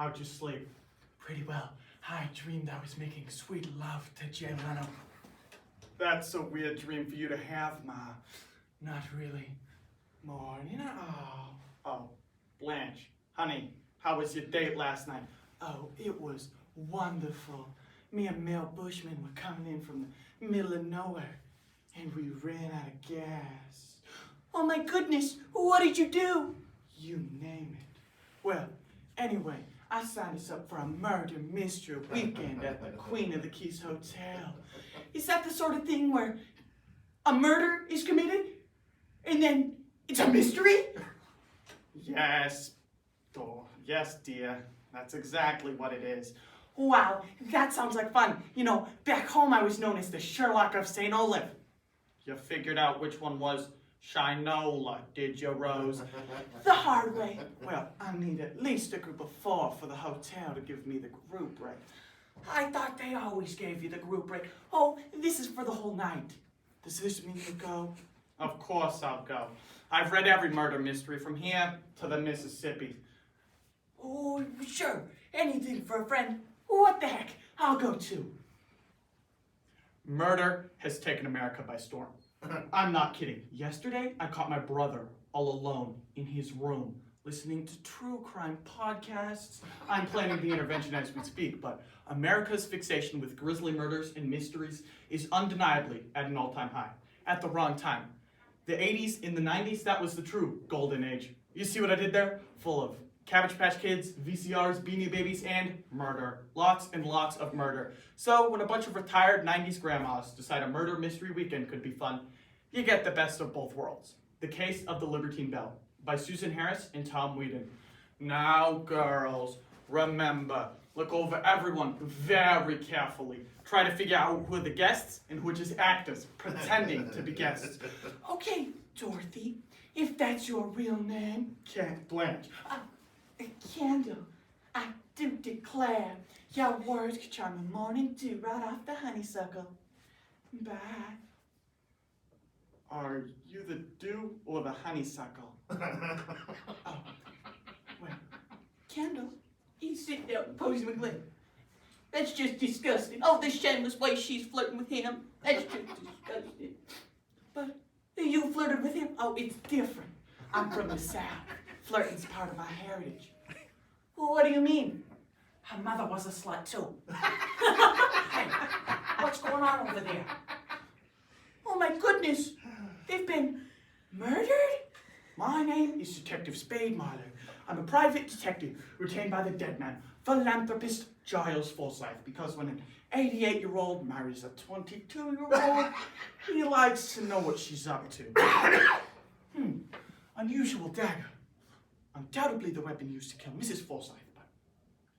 How'd you sleep? Pretty well. I dreamed I was making sweet love to Jay Leno. That's a weird dream for you to have, Ma. Not really. Morning. Oh, Blanche, honey, how was your date last night? Oh, it was wonderful. Me and Mel Bushman were coming in from the middle of nowhere, and we ran out of gas. Oh my goodness, what did you do? You name it. Well, anyway, I signed us up for a murder mystery weekend at the Queen of the Keys Hotel. Is that the sort of thing where a murder is committed, and then it's a mystery? Yes, yes, dear. That's exactly what it is. Wow, that sounds like fun. You know, back home I was known as the Sherlock of St. Olaf. You figured out which one was Shinola, did you, Rose? The hard way. Well, I need at least a group of 4 for the hotel to give me the group rate. I thought they always gave you the group rate. Oh, this is for the whole night. Does this mean you go? Of course I'll go. I've read every murder mystery from here to the Mississippi. Oh, sure. Anything for a friend. What the heck? I'll go too. Murder has taken America by storm. I'm not kidding. Yesterday, I caught my brother all alone in his room, listening to true crime podcasts. I'm planning the intervention as we speak, but America's fixation with grisly murders and mysteries is undeniably at an all-time high. At the wrong time. The 80s and the 90s, that was the true golden age. You see what I did there? Full of Cabbage Patch Kids, VCRs, Beanie Babies, and murder. Lots and lots of murder. So when a bunch of retired 90s grandmas decide a murder mystery weekend could be fun, you get the best of both worlds. The Case of the Libertine Belle by Susan Harris and Tom Whedon. Now, girls, remember, look over everyone very carefully. Try to figure out who are the guests and who are just actors pretending to be guests. Okay, Dorothy, if that's your real name. Blanche. Candle, I do declare your words could charm a morning dew right off the honeysuckle. Bye. Are you the dew or the honeysuckle? Oh, well, Candle, you sit there posing with Glenn. That's just disgusting. Oh, the shameless way she's flirting with him. That's just disgusting. But you flirted with him? Oh, it's different. I'm from the South. Flirting's part of my heritage. Well, what do you mean? Her mother was a slut too. Hey, what's going on over there? Oh my goodness, they've been murdered? My name is Detective Spade Marler. I'm a private detective retained by the dead man, philanthropist Giles Forsyth, because when an 88-year-old marries a 22-year-old, he likes to know what she's up to. Unusual dagger. Undoubtedly the weapon used to kill Mrs. Forsyth, but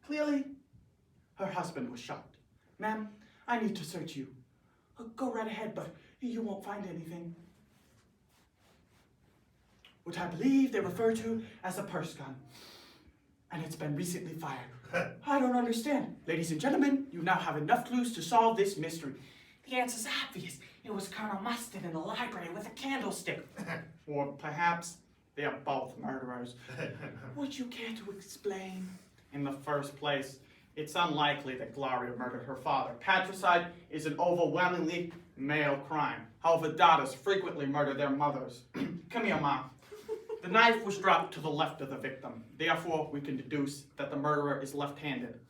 clearly her husband was shot. Ma'am, I need to search you. Go right ahead, but you won't find anything. What I believe they refer to as a purse gun. And it's been recently fired. I don't understand. Ladies and gentlemen, you now have enough clues to solve this mystery. The answer's obvious. It was Colonel Mustard in the library with a candlestick. Or perhaps they are both murderers. Would you care to explain? In the first place, it's unlikely that Gloria murdered her father. Patricide is an overwhelmingly male crime. However, daughters frequently murder their mothers. Come here, Mom. The knife was dropped to the left of the victim. Therefore, we can deduce that the murderer is left-handed.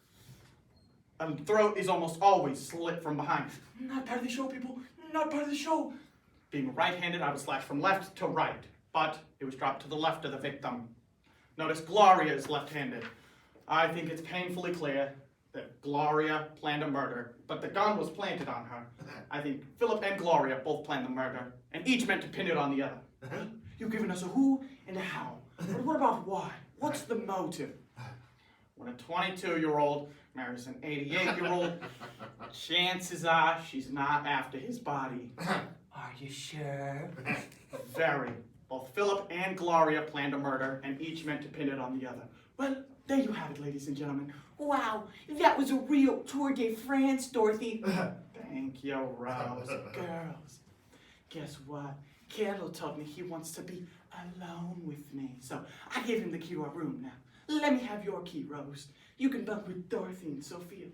And the throat is almost always slit from behind. Not part of the show, people. Not part of the show. Being right-handed, I was slashed from left to right, but it was dropped to the left of the victim. Notice Gloria is left-handed. I think it's painfully clear that Gloria planned a murder, but the gun was planted on her. I think Philip and Gloria both planned the murder, and each meant to pin it on the other. You've given us a who and a how. But what about why? What's the motive? When a 22-year-old marries an 88-year-old, chances are she's not after his body. Are you sure? Very. Both Philip and Gloria planned a murder, and each meant to pin it on the other. Well, there you have it, ladies and gentlemen. Wow, that was a real Tour de France, Dorothy. Thank you, Rose. Girls, guess what? Candle told me he wants to be alone with me. So I gave him the key to our room now. let me have your key, Rose. You can bunk with Dorothy and Sophia.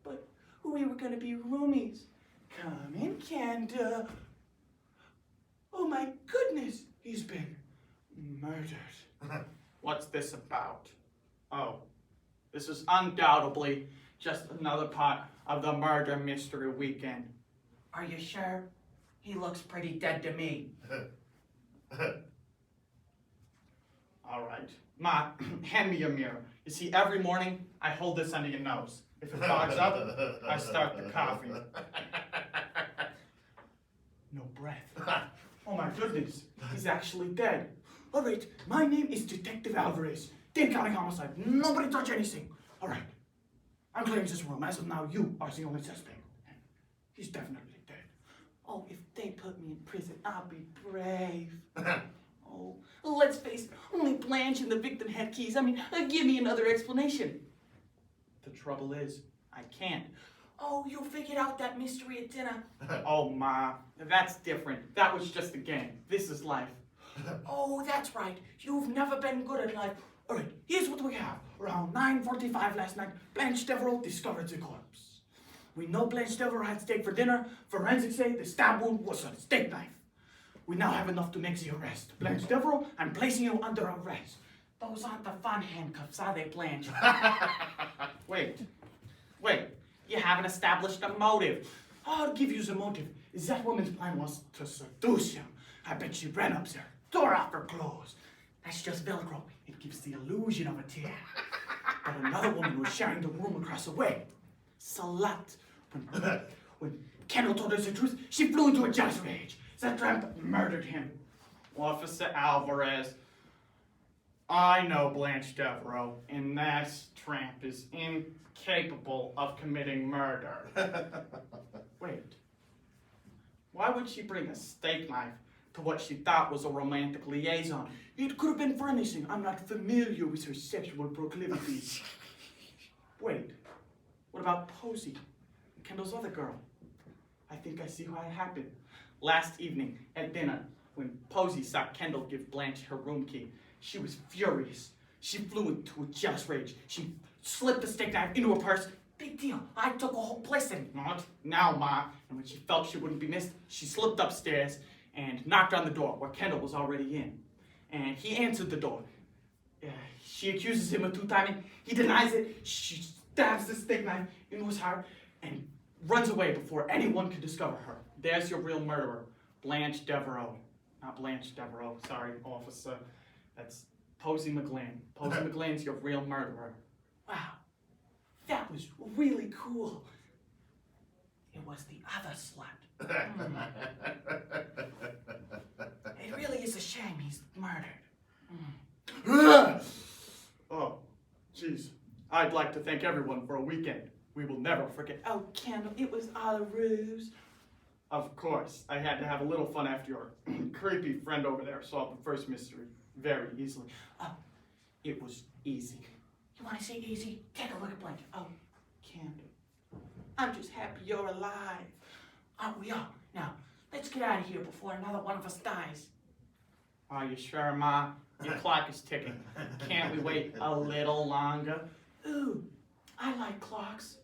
But we were gonna be roomies. Come in, Kanda. Oh my goodness, he's been murdered. What's this about? Oh, this is undoubtedly just another part of the murder mystery weekend. Are you sure? He looks pretty dead to me. All right. Ma, hand me your mirror. You see, every morning I hold this under your nose. If it fogs up, I start the coffee. No breath. Oh my goodness, he's actually dead. All right, my name is Detective Alvarez. Dane County Homicide. Nobody touch anything. All right. I'm clearing this room. As of now, you are the only suspect. He's definitely dead. Oh, if they put me in prison, I'll be brave. Oh, let's face it, only Blanche and the victim had keys. I mean, give me another explanation. The trouble is, I can't. Oh, you figured out that mystery at dinner. Oh, Ma, that's different. That was just a game. This is life. Oh, that's right. You've never been good at life. All right, here's what we have. Around 9:45 last night, Blanche Devereaux discovered the corpse. We know Blanche Devereaux had steak for dinner. Forensics say the stab wound was a steak knife. We now have enough to make the arrest. Blanche Devereaux, I'm placing you under arrest. Those aren't the fun handcuffs, are they, Blanche? Wait. You haven't established a motive. I'll give you the motive. That woman's plan was to seduce him. I bet she ran up there, tore off her clothes. That's just Velcro. It gives the illusion of a tear. But another woman was sharing the room across the way. Slut. When Kendall told her the truth, she flew into a jealous rage. That tramp murdered him. Officer Alvarez, I know Blanche Devereaux, and that tramp is incapable of committing murder. Wait. Why would she bring a steak knife to what she thought was a romantic liaison? It could have been for anything. I'm not familiar with her sexual proclivities. Wait. What about Posey, Kendall's other girl? I think I see how it happened. Last evening at dinner, when Posey saw Kendall give Blanche her room key, she was furious. She flew into a jealous rage. She slipped the steak knife into her purse. Big deal. I took a whole place in it. Not now, Ma. And when she felt she wouldn't be missed, she slipped upstairs and knocked on the door where Kendall was already in. And he answered the door. She accuses him of two-timing. He denies it. She stabs the steak knife into his heart and runs away before anyone could discover her. There's your real murderer, Blanche Devereaux. Not Blanche Devereaux, sorry, officer. That's Posey McGlynn. Posey McGlynn's your real murderer. Wow, that was really cool. It was the other slut. It really is a shame he's murdered. Oh, jeez. I'd like to thank everyone for a weekend we will never forget. Oh, Kendall, it was all a ruse. Of course, I had to have a little fun after your creepy friend over there solved the first mystery very easily. Oh, It was easy. you want to say easy? Take a look at Blanche. Oh, Candle. I'm just happy you're alive. Oh, we are. Now, let's get out of here before another one of us dies. Are you sure, Ma? Your clock is ticking. Can't we wait a little longer? Ooh, I like clocks.